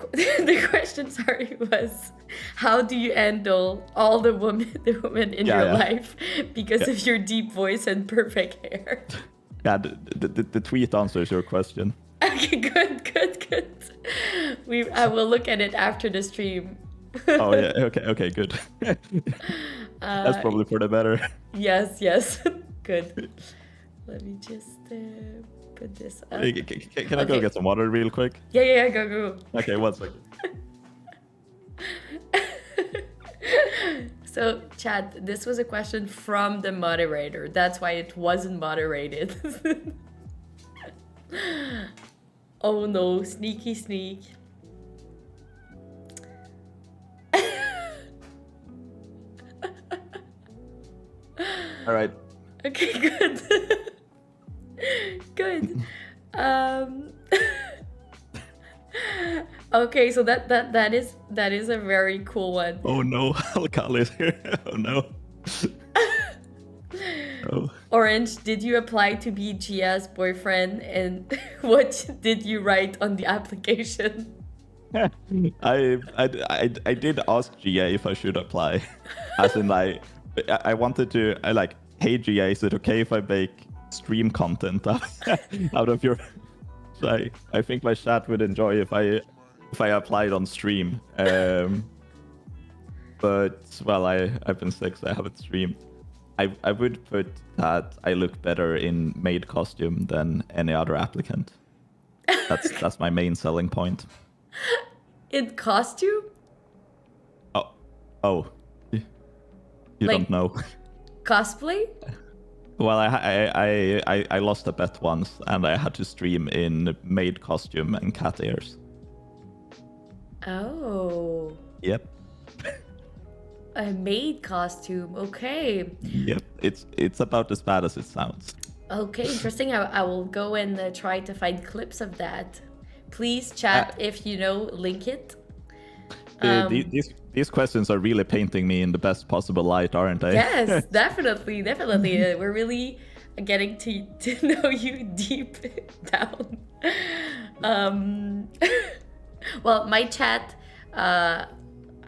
question, sorry, was how do you handle all the women in your life because of your deep voice and perfect hair? Yeah, the tweet answers your question. Okay, good. I will look at it after the stream. Oh yeah, okay, good. That's probably for the better. Yes, good. Let me just put this up. Can I go get some water real quick? Yeah, go. Okay, 1 second. So, chat, this was a question from the moderator. That's why it wasn't moderated. Oh no, sneak. All right. Okay, good. Okay, so that is a very cool one. Oh no, Alkali is here. Oh no. Oh. Orange, did you apply to be Gia's boyfriend, and what did you write on the application? I did ask Gia if I should apply, as in like I wanted to. Hey Gia, is it okay if I make stream content out of your? So I think my chat would enjoy if I if I applied on stream. But well, I've been sick, so I haven't streamed. I would put that I look better in maid costume than any other applicant. That's my main selling point. In costume? Oh, you Like- don't know. Cosplay? Well, I lost a bet once, and I had to stream in maid costume and cat ears. Oh. Yep. A maid costume. Okay. Yep. It's about as bad as it sounds. Okay, interesting. I will go and try to find clips of that. Please chat if you know, link it. These questions are really painting me in the best possible light, aren't they? Yes, definitely. We're really getting to know you deep down. Well, my chat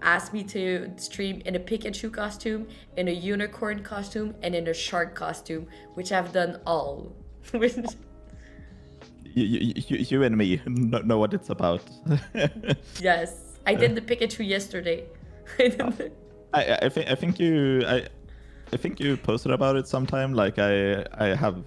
asked me to stream in a Pikachu costume, in a unicorn costume, and in a shark costume, which I've done all. You and me know what it's about. Yes, I did the Pikachu yesterday. I think you posted about it sometime. Like I have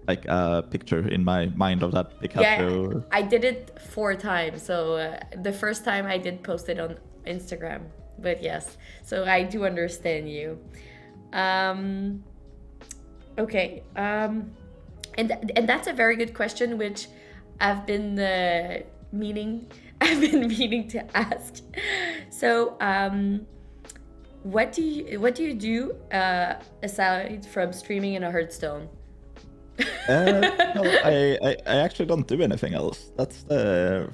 like a picture in my mind of that Pikachu. Yeah, I did it 4 times. So the first time I did post it on Instagram, but yes, so I do understand you. Okay, and that's a very good question, which I've been meaning to ask. So, what do you do aside from streaming in a Hearthstone? Well, I actually don't do anything else. That's the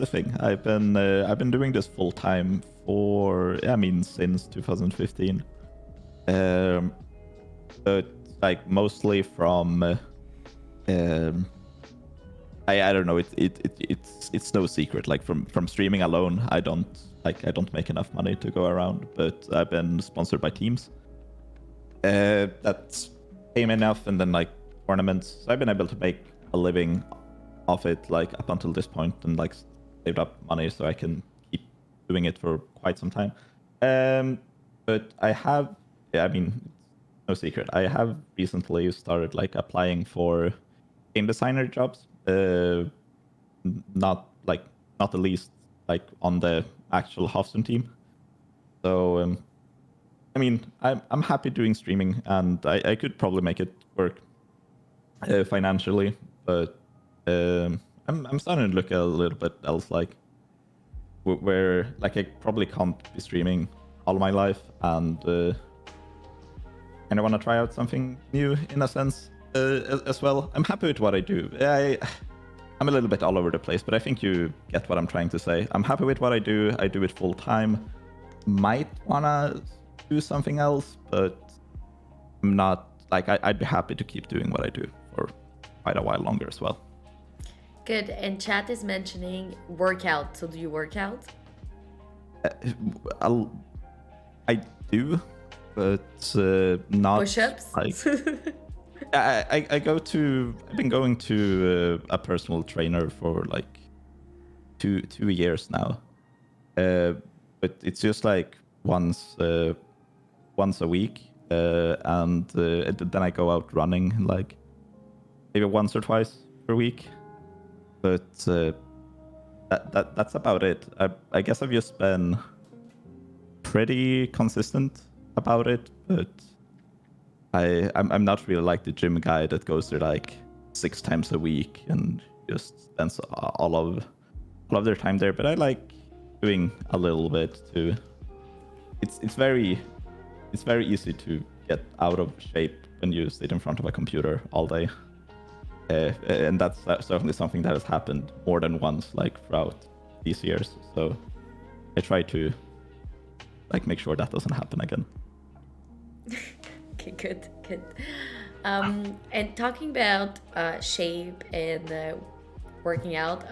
thing. I've been doing this full time since 2015. But like mostly from I don't know. It's no secret. Like from streaming alone, I don't make enough money to go around. But I've been sponsored by teams. That's pay me enough, and then like tournaments. So I've been able to make a living off it like up until this point, and like saved up money so I can keep doing it for quite some time. But I have, it's no secret. I have recently started like applying for game designer jobs. Not the least like on the actual Hearthstone team. So I'm happy doing streaming, and I could probably make it work financially, but I'm starting to look a little bit else, like where like I probably can't be streaming all my life, and I want to try out something new in a sense as well. I'm happy with what I do. I'm a little bit all over the place, but I think you get what I'm trying to say. I'm happy with what I do. I do it full time. Might wanna do something else, but I'm not like I'd be happy to keep doing what I do for quite a while longer as well. Good. And chat is mentioning workout. So do you work out? I do, but not Push-ups? like I've been going to a personal trainer for like two years now, but it's just like once a week, and then I go out running like maybe once or twice per week, but that's about it. I guess I've just been pretty consistent about it, but I'm not really like the gym guy that goes there like 6 times a week and just spends all of their time there. But I like doing a little bit too. It's very easy to get out of shape when you sit in front of a computer all day, and that's certainly something that has happened more than once, like throughout these years. So I try to like make sure that doesn't happen again. Okay, good. And talking about shape and working out,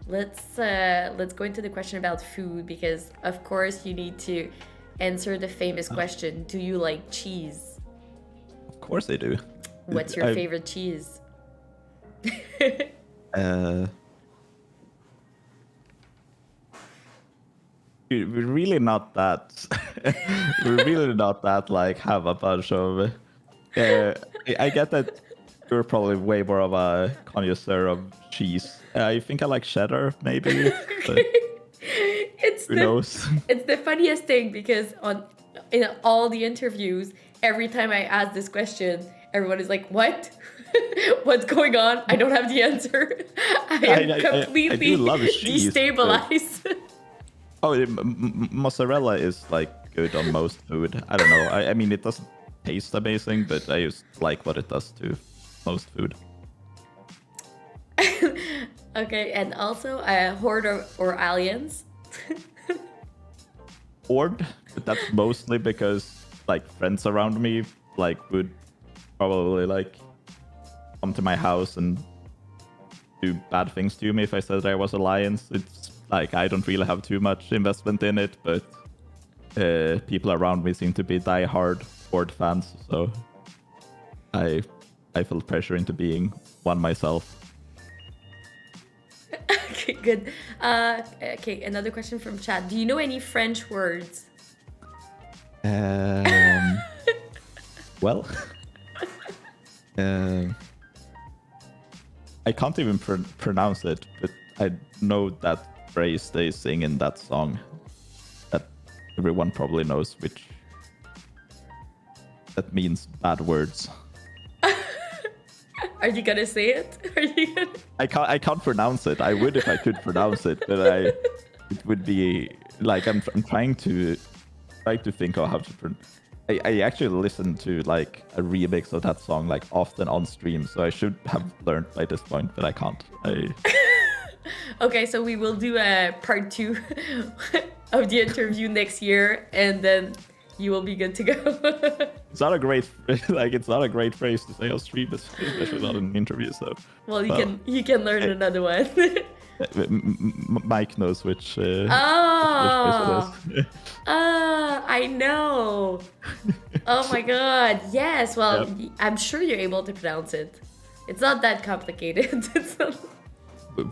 let's go into the question about food, because of course you need to answer the famous question: do you like cheese? Of course I do. What's your favorite cheese? we're really not that. We're really not that like have a bunch of. I get that you're probably way more of a connoisseur of cheese. I think I like cheddar, maybe. But who knows? It's the funniest thing because in all the interviews, every time I ask this question, everyone is like, "What? What's going on? I don't have the answer. I am completely I do love cheese, destabilized." Oh, mozzarella is like good on most food. I don't know. I mean, it doesn't taste amazing, but I just like what it does to most food. Okay, and also Horde or Alliance. Horde, but that's mostly because like friends around me like would probably like come to my house and do bad things to me if I said I was Alliance. It's like I don't really have too much investment in it, but people around me seem to be die-hard Horde fans, so I feel pressure into being one myself. Okay, good. Okay, another question from chat. Do you know any French words? Well, I can't even pronounce it, but I know that phrase they sing in that song that everyone probably knows, which that means bad words. Are you gonna say it? Are you gonna... I can't pronounce it. I would if I could pronounce it, but it would be like I'm trying to think of how to I actually listened to like a remix of that song like often on stream, so I should have learned by this point, but I can't. Okay, so we will do a part 2 of the interview next year, and then you will be good to go. It's not a great it's not a great phrase to say on stream, especially not in an interview. So well, you can learn another one. Mike knows which. Oh, I know. Oh my god, yes. Well, yep. I'm sure you're able to pronounce it. It's not that complicated. It's not... No,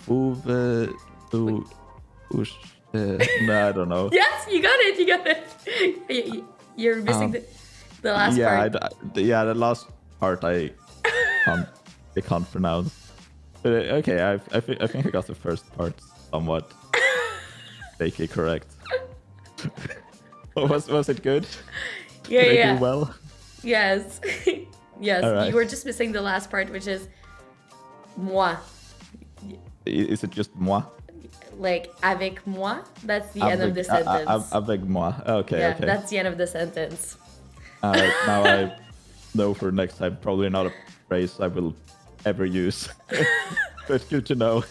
I don't know. Yes, you got it. You got it. You're missing the last part. The last part I can't pronounce. But okay, I think I got the first part somewhat vaguely correct. Was it good? Yeah, Did yeah. I do well? Yes, yes. Right. You were just missing the last part, which is moi. Is it just moi? Like avec moi? That's the end of the sentence. Avec moi. Okay, yeah, okay. that's the end of the sentence. Alright, now I know for next time. Probably not a phrase I will ever use. But good to know.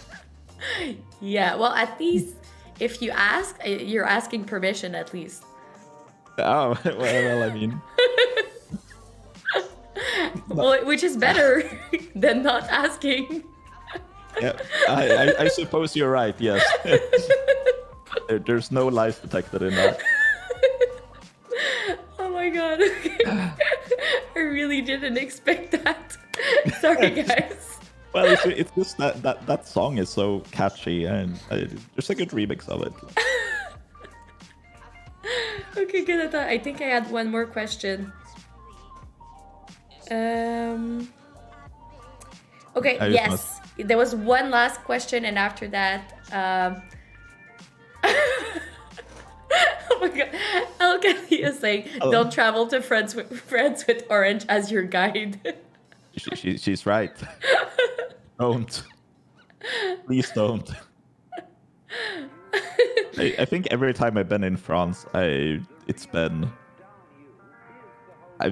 Yeah, well, at least if you ask, you're asking permission at least. Oh, well, I mean... Well, which is better than not asking. Yeah, I suppose you're right, yes. There's no lies detected in that. Oh my god. I really didn't expect that. Sorry, guys. Well, it's just that song is so catchy, and there's a good remix of it. Okay, good. I think I had one more question. Okay, yes. There was one last question, and after that, oh my god, El Kelly is saying, "Don't travel to friends with Orange as your guide." She's right. Don't. Please don't. I think every time I've been in France, I've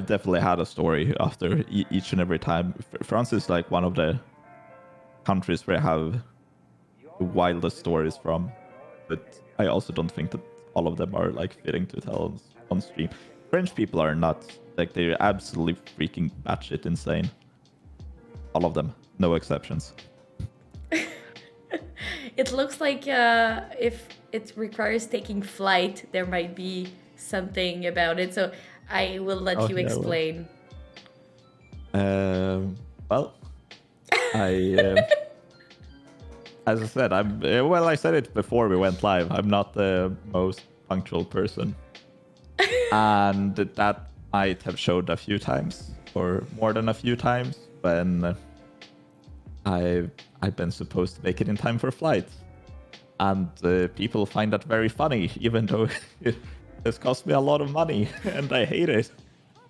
definitely had a story after each and every time. France is like one of the countries where I have the wildest stories from, but I also don't think that all of them are like fitting to tell on stream. French people are nuts. Like, they're absolutely freaking batshit insane. All of them, no exceptions. It looks like if it requires taking flight, there might be something about it. So I will let you explain. Well, as I said, I said it before we went live. I'm not the most punctual person. And that might have showed a few times, or more than a few times, when I've been supposed to make it in time for flight. And people find that very funny, even though it has cost me a lot of money, and I hate it.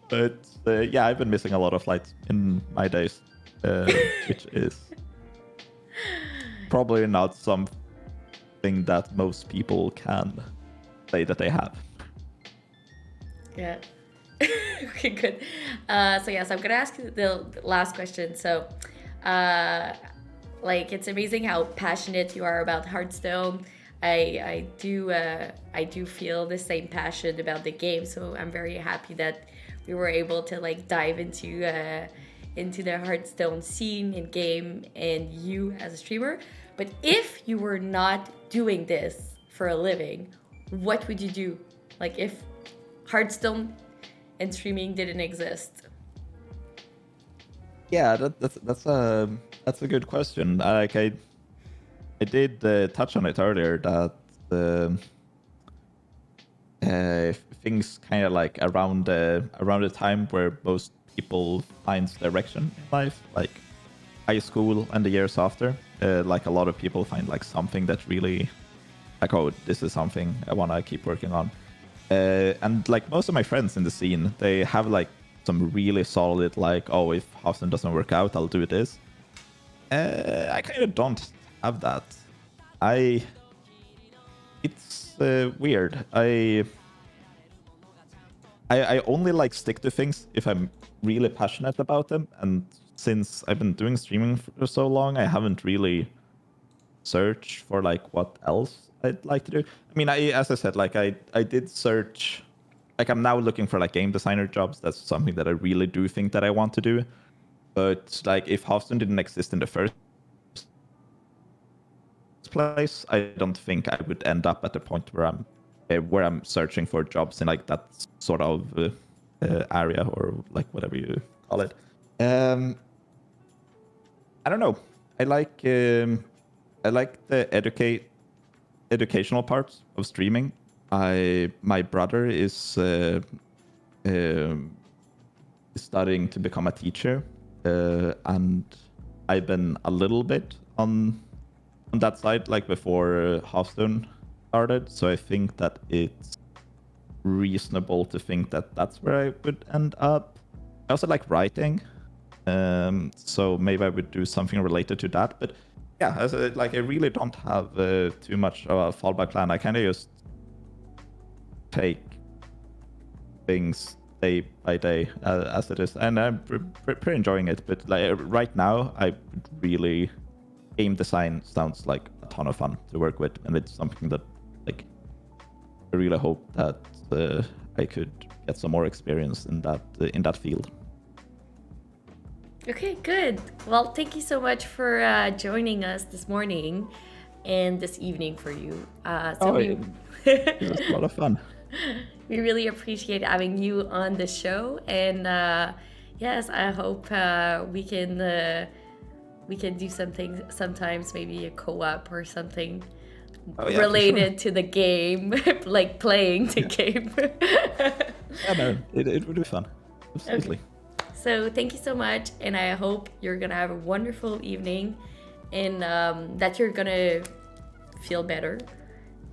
But yeah, I've been missing a lot of flights in my days, which is probably not something that most people can say that they have. Yeah. Okay, good. So yes, I'm gonna ask you the last question. So, like, it's amazing how passionate you are about Hearthstone. I do feel the same passion about the game. So I'm very happy that we were able to like dive into the Hearthstone scene and game and you as a streamer. But if you were not doing this for a living, what would you do? Like if Hearthstone and streaming didn't exist? Yeah, that's a good question. I did touch on it earlier that things kind of like around the time where most people find direction in life, like high school and the years after, like a lot of people find like something that really like, oh, this is something I want to keep working on. And like most of my friends in the scene, they have like some really solid like, oh, if Hearthstone doesn't work out, I'll do this. I kind of don't have that. It's weird. I only like stick to things if I'm really passionate about them. And since I've been doing streaming for so long, I haven't really searched for like what else I'd like to do. I mean, as I said, like I did search, like I'm now looking for like game designer jobs. That's something that I really do think that I want to do. But like if Hearthstone didn't exist in the first place, I don't think I would end up at the point where I'm searching for jobs in like that sort of area, or like whatever you call it. I don't know. I like the educational parts of streaming. My brother is studying to become a teacher, and I've been a little bit on that side, like before Hearthstone started. So I think that it's reasonable to think that that's where I would end up. I also like writing, so maybe I would do something related to that. But yeah, I really don't have too much of a fallback plan. I kind of just take things day by day as it is, and I'm pretty enjoying it. But like right now, game design sounds like a ton of fun to work with, and it's something that like I really hope that I could get some more experience in that field. Okay, good. Well, thank you so much for joining us this morning and this evening for you. It was a lot of fun. We really appreciate having you on the show, and yes, I hope we can do something sometimes, maybe a co-op or something related to the game, like playing the game. Yeah, no, it would be fun. Absolutely. Okay. So thank you so much, and I hope you're gonna have a wonderful evening, and that you're gonna feel better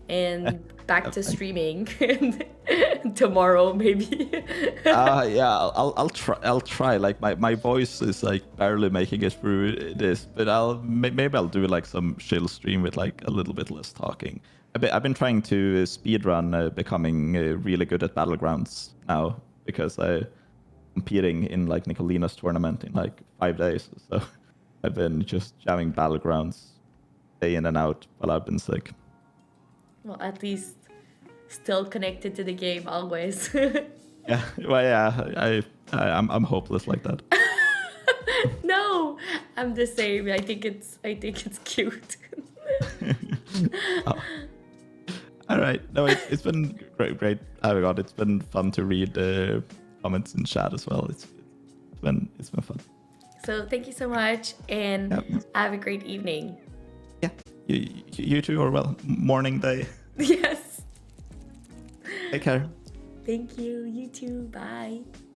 and back to streaming tomorrow maybe. Yeah, I'll try. Like my voice is like barely making it through this, but maybe I'll do like some chill stream with like a little bit less talking. I've been trying to speedrun becoming really good at Battlegrounds now, because I'm competing in like Nicolina's tournament in like 5 days. So I've been just jamming Battlegrounds day in and out while I've been sick. Well, at least still connected to the game always. Yeah, well, yeah, I'm hopeless like that. No, I'm the same. I think it's cute. Oh. All right, no, it's been great having on. It's been fun to read comments in chat as well. It's been fun. So thank you so much, and have a great evening. Yeah, you too, or well, morning, day. Yes. Take care. Thank you. You too. Bye.